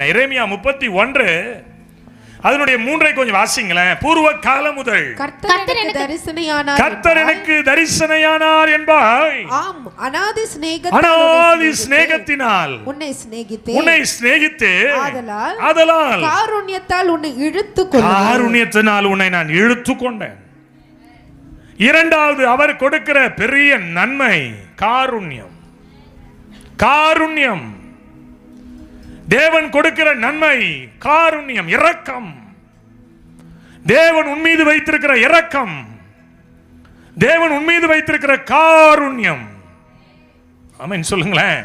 எரேமியா 31 அதனுடைய 3 கொஞ்சம் வாசிங்களேன். பூர்வ காலம் முதல் கர்த்தர் எனக்கு தரிசனையானார் என்பாய். ஆம், அநாதி சிநேகத்தினால் உன்னை சிநேகித்து ஆதலால் காருண்யத்தால் உன்னை காருண்யத்தினால் உன்னை நான் இழுத்து கொண்டேன். இரண்டாவது, அவர் கொடுக்கிற பெரிய நன்மை காருண்யம். காருண்யம் தேவன் கொடுக்கிற நன்மை காருண்யம், இரக்கம். தேவன் உன்மீது வைத்திருக்கிற இரக்கம், தேவன் உன்மீது வைத்திருக்கிற காருண்யம். ஆமென் சொல்லுங்களேன்.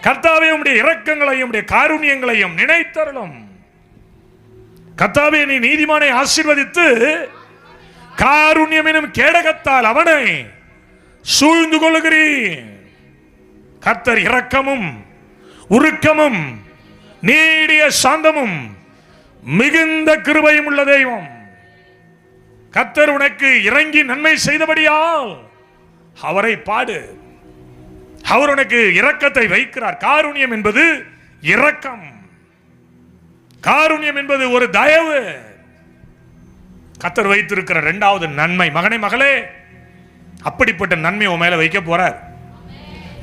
கர்த்தாவே உம்முடைய இரக்கங்களையும் உம்முடைய காருண்யங்களையும் நினைத்தருளும். கர்த்தாவே நீ நீதிமானை ஆசீர்வதித்து காருண்யம் எனும் கேடகத்தால் அவனை சூழ்ந்து கொள்ளுகிறீர். கர்த்தர் இரக்கமும் உருக்கமும் நீடிய சாந்தமும் மிகுந்த கிருபையும் உள்ள தெய்வம். கர்த்தர் உனக்கு இறங்கி நன்மை செய்தபடியால் அவரை பாடு. அவர் உனக்கு இரக்கத்தை வைக்கிறார். காருண்யம் என்பது இரக்கம், காருண்யம் என்பது ஒரு தயவு. கர்த்தர் வைத்திருக்கிற இரண்டாவது நன்மை. மகனே மகளே, அப்படிப்பட்ட நன்மை உன் மேல வைக்க போறார்.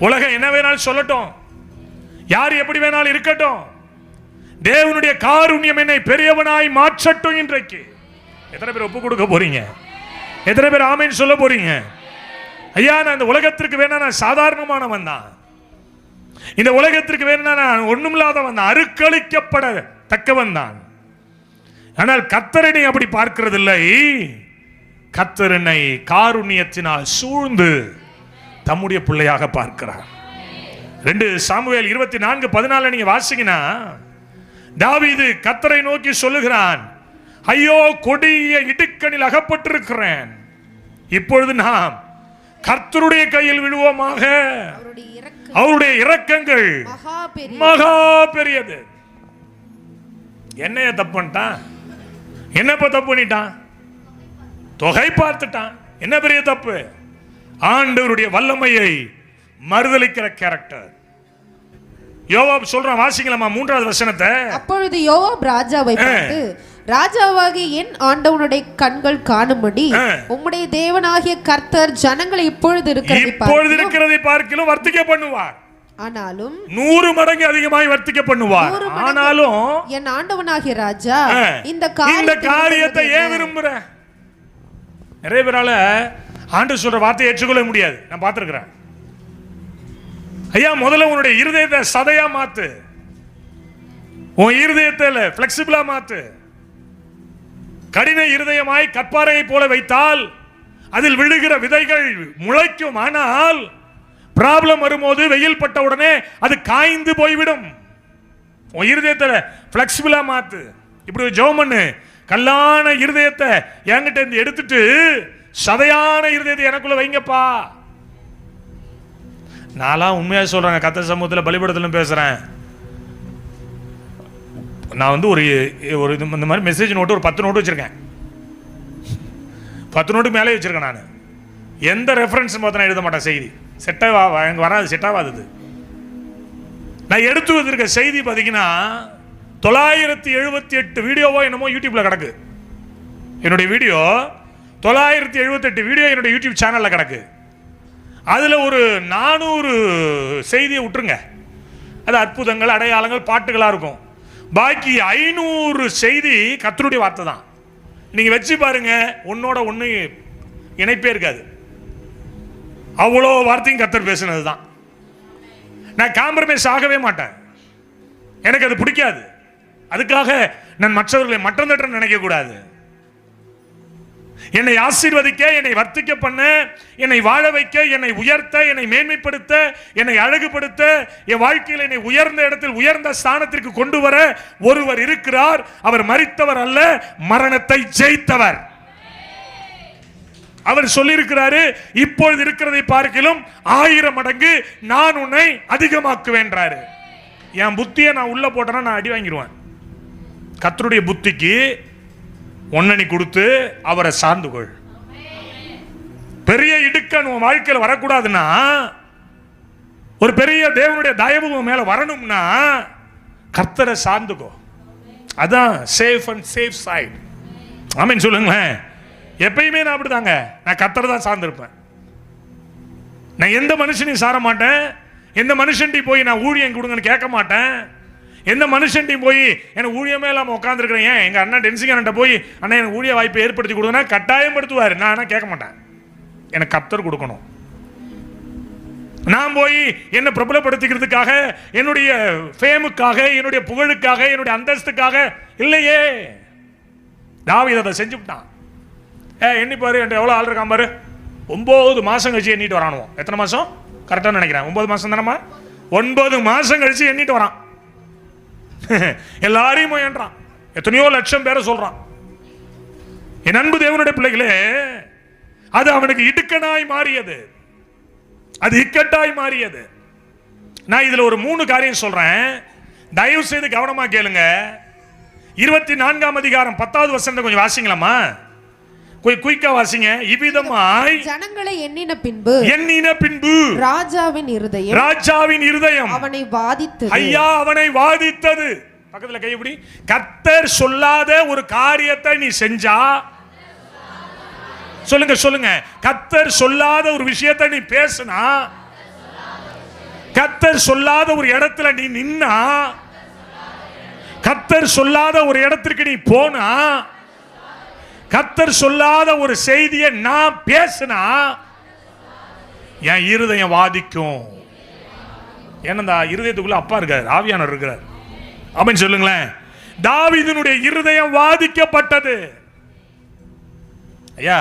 உலகம் என்ன வேணாலும் சொல்லட்டும், யார் எப்படி வேணாலும் இருக்கட்டும், தேவனுடைய காருண்யம் என்னை பெரியவனாய் மாற்றட்டும். இன்றைக்கு எத்தனை பேர் ஒப்பு கொடுக்க போறீங்க? எத்தனை பேர் ஆமென் சொல்ல போறீங்க? ஐயா, நான் இந்த உலகத்திற்கு வேணா நான் சாதாரணமானவன் தான், இந்த உலகத்திற்கு வேணா நான் ஒண்ணுமில்லாதவன் தான், அருக்களிக்கப்பட தக்கவன் தான். ஆனால் கர்த்தர் என்னை அப்படி பார்க்கிறதில்லை. கர்த்தர் என்னை காருண்யத்தினால் சூழ்ந்து தம்முடைய பிள்ளையாக பார்க்கிறார். 2 சாமுவேல் 24:14 நீங்க வாசிங்கன்னா, தாவீது கர்த்தரை நோக்கி சொல்லுகிறான், ஐயோ கொடிய இடுக்கணில் அகப்பட்டிருக்கிறேன், இப்பொழுது நாம் கர்த்தருடைய கையில் விழுவோமாக. அவருடைய இரக்கங்கள் மகா பெரியது. என்னைய தப்பு பண்ணிட்டான், என்னப்ப தப்பு பண்ணிட்டான், தொகை பார்த்துட்டான், என்ன பெரிய தப்பு? ஆண்டவருடைய வல்லமையை மறுதலிக்கிற கேரக்டர். யோவாப் சொல்றான், வாசிக்கலாமா 3வது வசனத்தை? அப்பொழுது யோவாப் ராஜாவை பார்த்து, ராஜாவாகிய என் ஆண்டவனுடைய கண்கள் காணும்படி உம்முடைய தேவனாகிய கர்த்தர் ஜனங்களை இப்பொழுது இருக்கிறதை பார்க்கிலும் வர்த்திக்க பண்ணுவார். ஆனாலும் 100 மடங்கு அதிகமாய் வர்த்திக்க பண்ணுவார். ஆனாலும் என் ஆண்டவனாகிய ராஜா இந்த காரியத்தை ஏன் விரும்புற? நிறைய பேரால ஆண்டு சொல்ற வார்த்தையை ஏற்றுக்கொள்ள முடியாது. நான் பார்த்திருக்கிறேன். ஐயா, முதல்ல உன்னுடைய இருதயத்தை சதையா மாத்து, உன் இருதயத்தை பிளெக்சிபிளா மாத்து. கடின இருதயமாய் கற்பாறையை போல வைத்தால் அதில் விழுகிற விதைகள் முளைக்கும். ஆனால் ப்ராப்ளம் வரும்போது வெயில் பட்ட உடனே அது காய்ந்து போய்விடும். உன் இருதயத்தை பிளெக்சிபிளா மாத்து. இப்படி ஜெபம் பண்ணு, கல்லான இருதயத்தை என்கிட்ட இருந்து எடுத்துட்டு சதையான இருதயத்தை எனக்குள்ள வைங்கப்பா. நான்லாம் உண்மையா சொல்றேன், கர்த்தர் சமூகத்தில் பலிபடத்திலும் பேசுறேன். நான் வந்து ஒரு இந்த மாதிரி மெசேஜ் நோட்டு ஒரு 10 நோட்டு வச்சிருக்கேன். 10 நோட்டு மேலே வச்சிருக்கேன். நான் எந்த ரெஃபரன்ஸ் பார்த்து நான் எழுத மாட்டேன். செய்தி எனக்கு வராது, செட் ஆகாது. நான் எடுத்து வச்சிருக்க செய்தி பார்த்தீங்கன்னா 978 வீடியோவோ என்னமோ யூடியூப்ல கிடக்கு. என்னுடைய வீடியோ 978 வீடியோ என்னுடைய யூடியூப் சேனல்ல கிடக்கு. அதுல ஒரு 400 செய்தியை விட்டுருங்க, அது அற்புதங்கள், அடையாளங்கள், பாட்டுகளா இருக்கும். பாக்கி 500 செய்தி கர்த்தருடைய வார்த்தை தான். நீங்க வச்சு பாருங்க, ஒன்னோட ஒண்ணு இணைப்பே இருக்காது. அவ்வளோ வார்த்தையும் கர்த்தர் பேசுனது தான். நான் காம்ப்ரமைஸ் ஆகவே மாட்டேன், எனக்கு அது பிடிக்காது. அதுக்காக நான் மற்றவர்களை மட்டம் தட்ட நினைக்க கூடாது. என்னை ஆசீர்வதிக்க, என்னை வர்த்திக்க பண்ண, என்னை வாழ வைக்க, என்னை உயர்த்த, என்னை மேன்மைப்படுத்த, என்னை அழகுபடுத்த, என் வாழ்க்கையில் என்னை உயர்ந்த இடத்தில் உயர்ந்த ஸ்தானத்திற்கு கொண்டு வர ஒருவர் இருக்கிறார். அவர் மரித்தவர் அல்ல, மரணத்தை ஜெயித்தவர். அவர் சொல்லியிருக்கிறாரு, இப்பொழுது இருக்கிறதை பார்க்கிலும் 1000 மடங்கு நான் உன்னை அதிகமாக்குவேன்றாரு. என் புத்தியை நான் உள்ள போட்டேன்னா நான் அடி வாங்கிடுவேன். கர்த்தருடைய புத்திக்கு ஒன்னணி கொடுத்து அவரை சார்ந்து கொள். பெரிய இடுக்கன் உன் வாழ்க்கையில் வரக்கூடாதுன்னா, ஒரு பெரிய தேவனுடைய தயவு மேல வரணும்னா கர்த்தரை சார்ந்துக்கோ. அதான் சேஃப் அண்ட் சேஃப் சைடு. ஆமென் சொல்லுங்களேன். எப்பயுமே நான் அப்படிதாங்க, நான் கர்த்தரை தான் சார்ந்திருப்பேன். நான் எந்த மனுஷனையும் சார மாட்டேன். எந்த மனுஷன்ட்டையும் போய் நான் ஊழியம் கொடுங்கன்னு கேட்க மாட்டேன். எந்த மனுஷன்ட்டையும் போய் எனக்கு ஊழியமே இல்லாமல் உட்காந்துருக்கிறேன். ஏன் எங்கள் அண்ணா டென்சிங்கன்ட்ட போய் அண்ணா எனக்கு ஊழிய வாய்ப்பை ஏற்படுத்தி கொடுங்கன்னா கட்டாயப்படுத்துவார். நான் ஆனால் கேட்க மாட்டேன். எனக்கு கர்த்தர் கொடுக்கணும். நான் போய் என்ன பிரபலப்படுத்திக்கிறதுக்காக, என்னுடைய ஃபேமுக்காக, என்னுடைய புகழுக்காக, என்னுடைய அந்தஸ்துக்காக இல்லையே. தாவீது அதை செஞ்சுட்டான். எண்ணி பாரு, என்கிட்ட எவ்வளோ ஆள் இருக்கான் பாரு. 9 மாதம் கழிச்சு எண்ணிட்டு வரானுவோம். எத்தனை மாதம் கரெக்டாக நினைக்கிறேன்? 9 மாதம் தானம்மா. 9 மாதம் கழிச்சு எண்ணிட்டு வரான். எல்லாரையும் முயன்றான். எத்தனையோ லட்சம் பேரை சொல்றான். என் அன்பு தேவனுடைய பிள்ளைகளே, அது அவனுக்கு இடுக்கனாய் மாறியது. அது இக்கட்டாய் மாறியது. நான் இதுல ஒரு 3 காரியம் சொல்றேன். தயவு செய்து கவனமா கேளுங்க. 24ஆம் அதிகாரம் 10வது வசனத்தை கொஞ்சம் வாசிங்களாமா? குயிக்கா வாசிங்க. இவ்விதமாய் ஜனங்களை எண்ணின பின்பு ராஜாவின் இருதயம் அவனை வாதித்தது. ஐயா, அவனை வாதித்தது. பக்கத்துல கையபடி. கர்த்தர் சொல்லாத ஒரு காரியத்தை நீ செஞ்சா, சொல்லுங்க, கர்த்தர் சொல்லாத ஒரு விஷயத்தை நீ பேசினா, கர்த்தர் சொல்லாத ஒரு இடத்துல நீ நின்னா, கர்த்தர் சொல்லாத ஒரு இடத்திற்கு நீ போனா, கர்த்தர் சொல்லாத ஒரு செய்தியை நான் பேசினா, என் இருதயம் வாதிக்கும். ஏன்னா இருதயத்துக்குள்ள அப்பா இருக்கார், ஆவியானவர் இருக்கிறார். அப்படின்னு சொல்லுங்களேன். தாவீதினுடைய இருதயம் வாதிக்கப்பட்டது. ஐயா,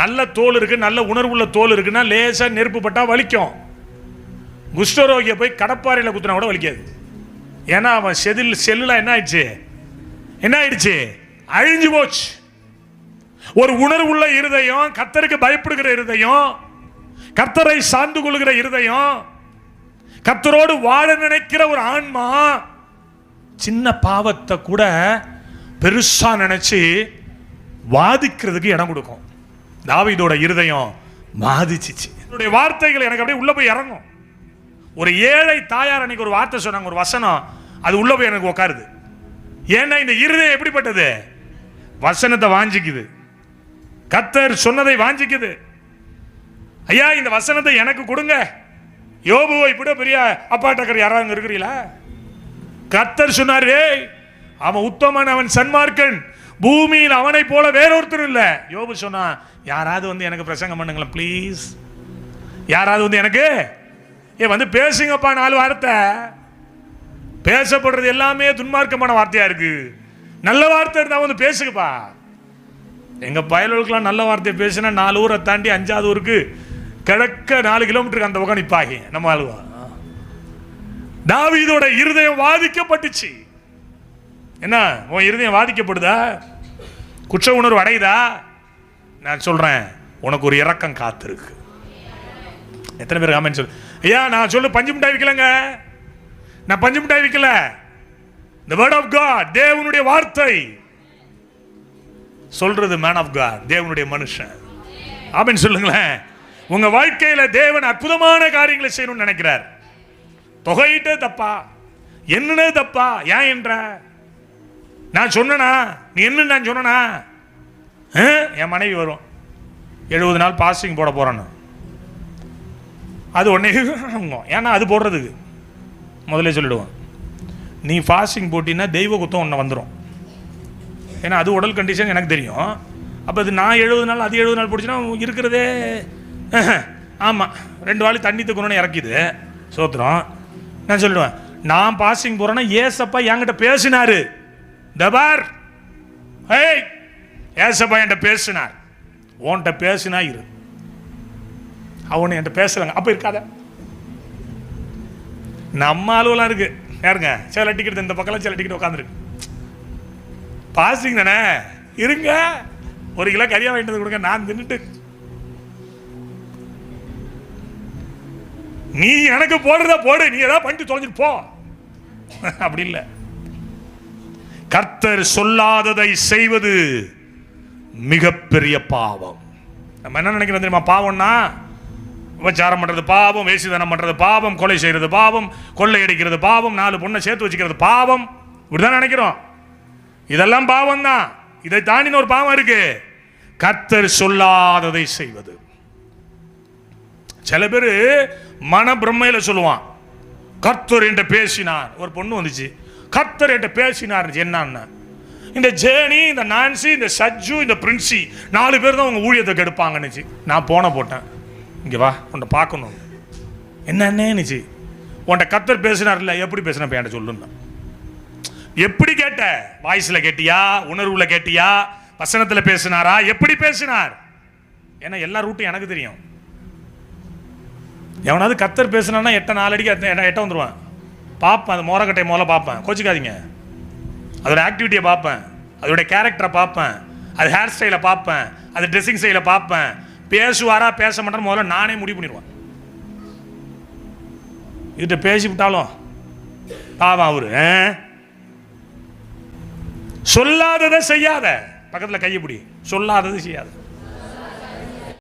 நல்ல தோல் இருக்கு, நல்ல உணர்வுள்ள தோல் இருக்குன்னா லேசா நெருப்பு பட்டா வலிக்கும். குஷ்டரோகியை போய் கடப்பாறையில் குத்துனா கூட வலிக்காது. ஏன்னா அவன் செல்லுல என்ன ஆயிடுச்சு? அழிஞ்சு போச்சு. ஒரு உணர்வுள்ள இருதயம், கர்த்தருக்கு பயப்படுகிற இருதயம், கர்த்தரை சார்ந்து கொள்கிற இருதயம், கர்த்தரோடு வாழ நினைக்கிற ஒரு ஆன்மா சின்ன பாவத்தை கூட பெருசா நினைச்சு வாதிக்கிறதுக்கு இடம் கொடுக்கும். தாவீதோட இருதயம் வாதிச்சிச்சு. என்னுடைய வார்த்தைகள் எனக்கு அப்படியே உள்ள போய் இறங்கும். ஒரு ஏழை தாயார் அன்னைக்கு ஒரு வார்த்தை சொன்னாங்க, ஒரு வசனம், அது உள்ள போய் எனக்கு உட்காருது. ஏன்னா இந்த இருதயம் எப்படிப்பட்டது? வசனத்தை வாஞ்சிக்குது. கர்த்தர் சொன்னதை வாஞ்சிக்குது. ஐயா, இந்த வசனத்தை எனக்கு கொடுங்க. யோபுவை இப்படி பெரிய அப்பாட்டக்கர் யாராவது இருக்கிறீங்களா? கர்த்தர் சொன்னாரு, அவன் உத்தமன், அவன் சன்மார்க்கன், பூமியில் அவனை போல வேறொருத்தர் இல்லை. யோபு சொன்னா, யாராவது எனக்கு பிரசங்கம் பண்ணுங்களேன் ப்ளீஸ். யாராவது எனக்கு வந்து பேசுங்கப்பா 4 வார்த்தை. பேசப்படுறது எல்லாமே துன்மார்க்கமான வார்த்தையா இருக்கு. நல்ல வார்த்தை இருந்தா வந்து பேசுங்கப்பா. எங்க பயலுக்கெல்லாம் நல்ல வார்த்தை பேசினா 4 ஊரை தாண்டி 5வது ஊருக்கு கிழக்க 4 கிலோமீட்டருக்கு அந்த பக்கம் நிப்பாகி நம்ம ஆளுவா. தாவீதோட இருதயம் வாதிக்கப்பட்டுச்சு. என்ன உன் இருதயம் வாதிக்கப்படுதா? குற்ற உணர்வு அடையுதா? நான் சொல்றேன், உனக்கு ஒரு இரக்கம் காத்திருக்கு. எத்தனை பேர் ஆமென் சொல்லு. ஐயா, நான் சொல்லு பஞ்சு மிட்டாய் விற்கலங்க. நான் பஞ்சு மிட்டாய் விற்கல. The word of God, தேவனுடைய வார்த்தை சொல்றது. மேன் ஆஃப் காட், தேவனுடைய மனுஷன். ஆமென் சொல்லுங்களேன். உங்க வாழ்க்கையில தேவன் அற்புதமான காரியங்களை செய்யணும்னு நினைக்கிறார். தொகையிட்டே தப்பா, என்னன்னு தப்பா, ஏன் என்ற நான் சொன்னா, நீ என்ன நான் சொன்னா, என் மனைவி வரும் 70 நாள் பாஸ்டிங் போட போறான்னு. அது ஒன்னே, ஏன்னா அது போடுறதுக்கு முதல்ல சொல்லிடுவோம், நீ ஃபாஸ்டிங் போட்டின்னா தெய்வ குத்தம் ஒன்று வந்துடும். ஏன்னா அது உடல் கண்டிஷன் எனக்கு தெரியும். அப்போ அது நான் 70 நாள், அது 70 நாள் போட்டுச்சுன்னா இருக்கிறதே. ஆமாம், 2 வாளி தண்ணி தூக்கணும்னு இறக்கிது சோத்திரம். நான் சொல்லிடுவேன், நான் பாஸ்டிங் போகிறேன்னா ஏசப்பா என்கிட்ட பேசினாரு. தபார், ஏய் ஏசப்பா என்கிட்ட பேசினார். உன்கிட்ட பேசினா இரு, அவனு என்கிட்ட பேசுகிறாங்க அப்போ இருக்காத. நம்ம அளவுலாம் இருக்கு. யாருங்க சில டிக்கெட் இந்த பக்கம் சில டிக்கெட் உட்காந்துருக்கு. பாசிங் தானே, இருங்க 1 கிலோ கறியா வாங்கிட்டு கொடுங்க, நான் தின்னுட்டு. நீ எனக்கு போடுறதா போடு, நீ ஏதாவது பண்ணிட்டு தொலைஞ்சிட்டு போ. அப்படி இல்லை. கர்த்தர் சொல்லாததை செய்வது மிகப்பெரிய பாவம். நம்ம என்ன நினைக்கிறோம் தெரியுமா? பாவம்னா உபச்சாரம் பண்றது பாவம், வேசிதனம் பண்றது பாவம், கொலை செய்யறது பாவம், கொள்ளையடிக்கிறது பாவம், 4 பொண்ணை சேர்த்து வச்சுக்கிறது பாவம். இப்படிதான் நினைக்கிறோம். இதெல்லாம் பாவம் தான். இதை தாண்டின ஒரு பாவம் இருக்கு, கர்த்தர் சொல்லாததை செய்வது. சில பேர் மன பிரம்மையில சொல்லுவான், கர்த்தர் என்கிட்ட பேசினார். ஒரு பொண்ணு வந்துச்சு, கர்த்தர் என்கிட்ட பேசினார். என்னன்னா, இந்த ஜேனி, இந்த நான்சி, இந்த சஜ்ஜு, இந்த பிரின்சி 4 பேர் தான் உங்க ஊழியத்தை கெடுப்பாங்கன்னுச்சு. நான் போட்டேன், இங்க வா உன்னை பார்க்கணும். என்னன்னுச்சு, உன்கிட்ட கர்த்தர் பேசினார். இல்லை, எப்படி பேசினா என்கிட்ட சொல்லுன்னா. எப்படி கேட்ட? வாய்ஸ்ல கேட்டியா, உணர்வுல கேட்டியா, வசனத்தில் பேசினாரா, எப்படி பேசினார்? ஏன்னா எல்லா ரூட்டும் எனக்கு தெரியும். எவனாவது கர்த்தர் பேசினா 8 அடிக்கு 8 வந்துடுவான். பார்ப்பேன், அது மோரக்கட்டை முதல்ல பார்ப்பேன், கோச்சிக்காதீங்க. அதோட ஆக்டிவிட்டியை பார்ப்பேன், அதோட கேரக்டரை பார்ப்பேன், அது ஹேர் ஸ்டைலை பார்ப்பேன், அது ட்ரெஸ்ஸிங் ஸ்டைலை பார்ப்பேன். பேசுவாரா பேச மாட்டேன்னு முதல்ல நானே முடிவு பண்ணிடுவேன். இதுகிட்ட பேசி விட்டாலும் பாவம் அவரு. சொல்லாததை செய்யாத, பக்கத்தில் கையை பிடி, சொல்லாதது செய்யாத.